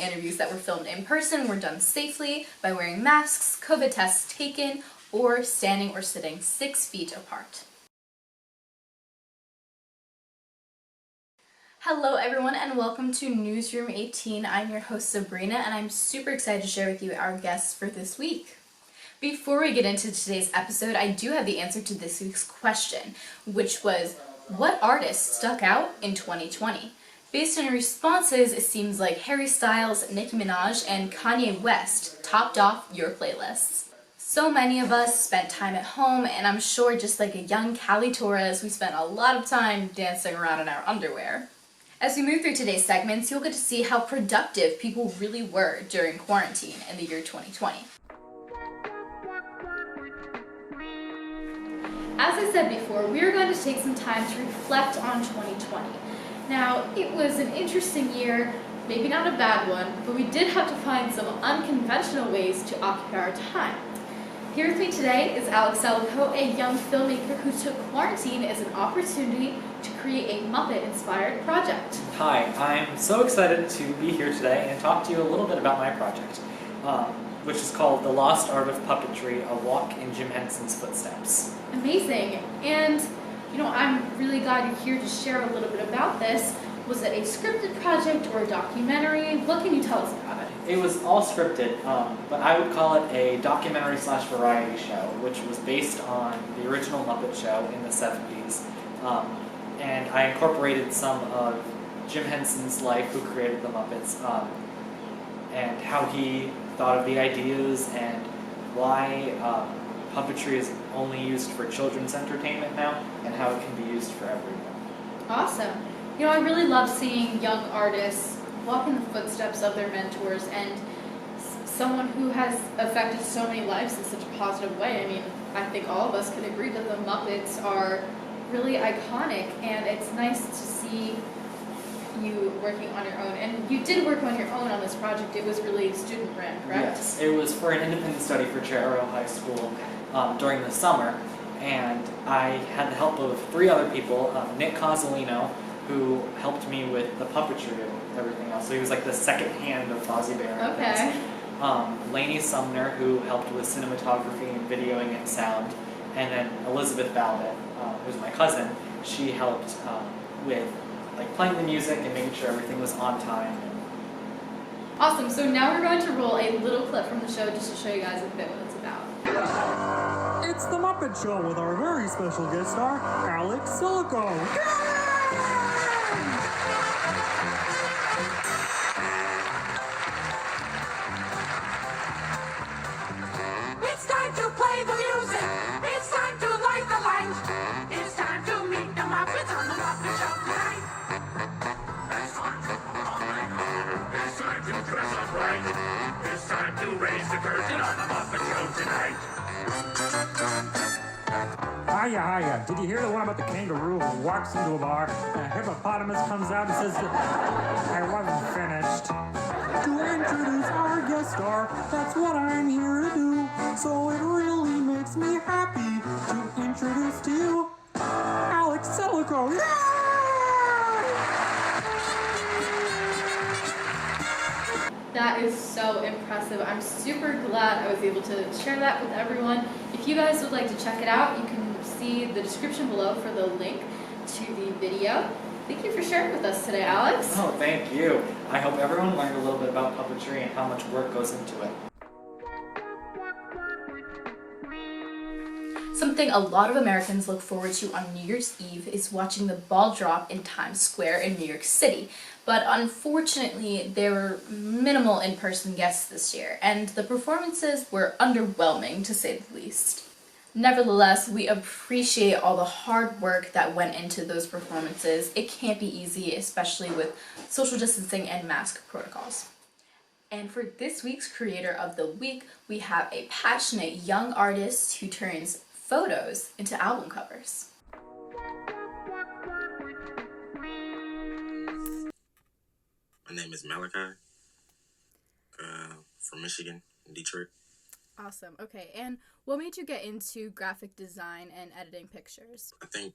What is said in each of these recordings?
interviews that were filmed in person were done safely by wearing masks, COVID tests taken, or standing or sitting 6 feet apart. Hello everyone and welcome to NewzRoom18. I'm your host Sabrina and I'm super excited to share with you our guests for this week. Before we get into today's episode, I do have the answer to this week's question, which was, what artist stuck out in 2020? Based on your responses, it seems like Harry Styles, Nicki Minaj, and Kanye West topped off your playlists. So many of us spent time at home, and I'm sure just like a young Callie Torres, we spent a lot of time dancing around in our underwear. As we move through today's segments, you'll get to see how productive people really were during quarantine in the year 2020. As I said before, we are going to take some time to reflect on 2020. Now, it was an interesting year, maybe not a bad one, but we did have to find some unconventional ways to occupy our time. Here with me today is Alex Salico, a young filmmaker who took quarantine as an opportunity to create a Muppet-inspired project. Hi, I'm so excited to be here today and talk to you a little bit about my project, which is called The Lost Art of Puppetry, A Walk in Jim Henson's Footsteps. Amazing. And, I'm really glad you're here to share a little bit about this. Was it a scripted project or a documentary? What can you tell us about it? It was all scripted, but I would call it a documentary/variety show, which was based on the original Muppet Show in the 70s. And I incorporated some of Jim Henson's life, who created the Muppets, and how he thought of the ideas and why puppetry is only used for children's entertainment now, and how it can be used for everyone. Awesome. I really love seeing young artists walk in the footsteps of their mentors and someone who has affected so many lives in such a positive way. I mean, I think all of us can agree that the Muppets are really iconic, and it's nice to see you working on your own. And you did work on your own on this project. It was really student-run, correct? Yes, it was for an independent study for Cherry High School during the summer, and I had the help of 3 other people, Nick Cozzolino, who helped me with the puppetry and everything else. So he was like the second hand of Fozzie Bear. Okay. Lainey Sumner, who helped with cinematography and videoing and sound, and then Elizabeth Balbett, who's my cousin. She helped with playing the music and making sure everything was on time. Awesome. So now we're going to roll a little clip from the show just to show you guys a bit what it's about. It's the Muppet Show with our very special guest star, Alex Salico. It's time to play the music. It's time to light the light. It's time to meet the Muppets on the Muppet Show tonight. It's time to put on makeup. It's time to dress up right. It's time to raise the curtain on the Muppet Show tonight. Hiya. Did you hear the one about the kangaroo who walks into a bar and a hippopotamus comes out and says, I wasn't finished? To introduce our guest star, that's what I'm here to do. So it really makes me happy to introduce to you Alex Salico. That is so impressive. I'm super glad I was able to share that with everyone. If you guys would like to check it out, you can see the description below for the link to the video. Thank you for sharing with us today, Alex. Oh, thank you. I hope everyone learned a little bit about puppetry and how much work goes into it. Something a lot of Americans look forward to on New Year's Eve is watching the ball drop in Times Square in New York City. But unfortunately, there were minimal in-person guests this year, and the performances were underwhelming, to say the least. Nevertheless, we appreciate all the hard work that went into those performances. It can't be easy, especially with social distancing and mask protocols. And for this week's Creator of the Week, we have a passionate young artist who turns photos into album covers. My name is Malakai, from Michigan, Detroit. Awesome. Okay, and what made you get into graphic design and editing pictures? I think,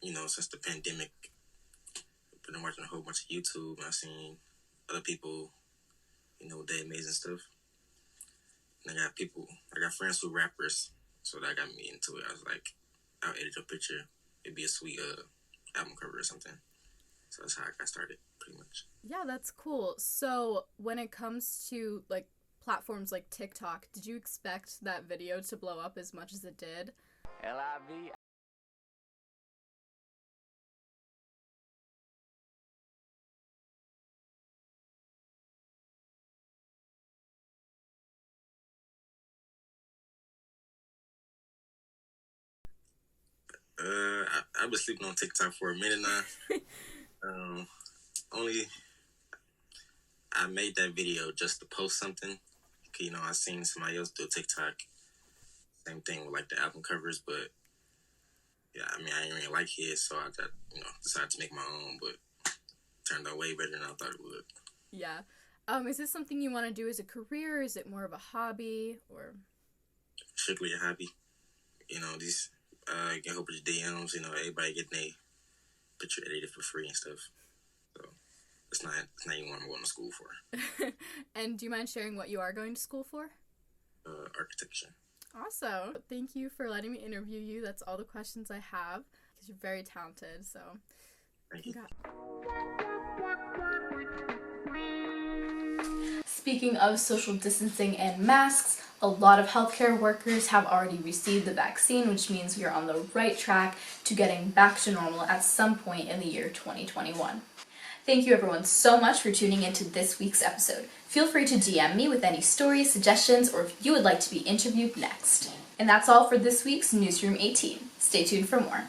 since the pandemic, I've been watching a whole bunch of YouTube, and I've seen other people with their amazing stuff. And I got friends who rappers, so that got me into it. I was like, I'll edit a picture. It'd be a sweet album cover or something. So that's how I got started, pretty much. Yeah, that's cool. So when it comes to like platforms like TikTok, did you expect that video to blow up as much as it did? L-I-V. I've been sleeping on TikTok for a minute now. Only I made that video just to post something. I seen somebody else do a TikTok, same thing with like the album covers, but yeah, I didn't really like his, so I got, decided to make my own, but turned out way better than I thought it would. Yeah. Is this something you want to do as a career? Is it more of a hobby or? Strictly a hobby. These get a whole bunch of DMs. Everybody getting their picture edited for free and stuff. So it's not even what I'm going to school for. And do you mind sharing what you are going to school for? Architecture. Awesome. Thank you for letting me interview you. That's all the questions I have because you're very talented. So. Thank you. Speaking of social distancing and masks, a lot of healthcare workers have already received the vaccine, which means we are on the right track to getting back to normal at some point in the year 2021. Thank you everyone so much for tuning into this week's episode. Feel free to DM me with any stories, suggestions, or if you would like to be interviewed next. And that's all for this week's Newsroom 18. Stay tuned for more.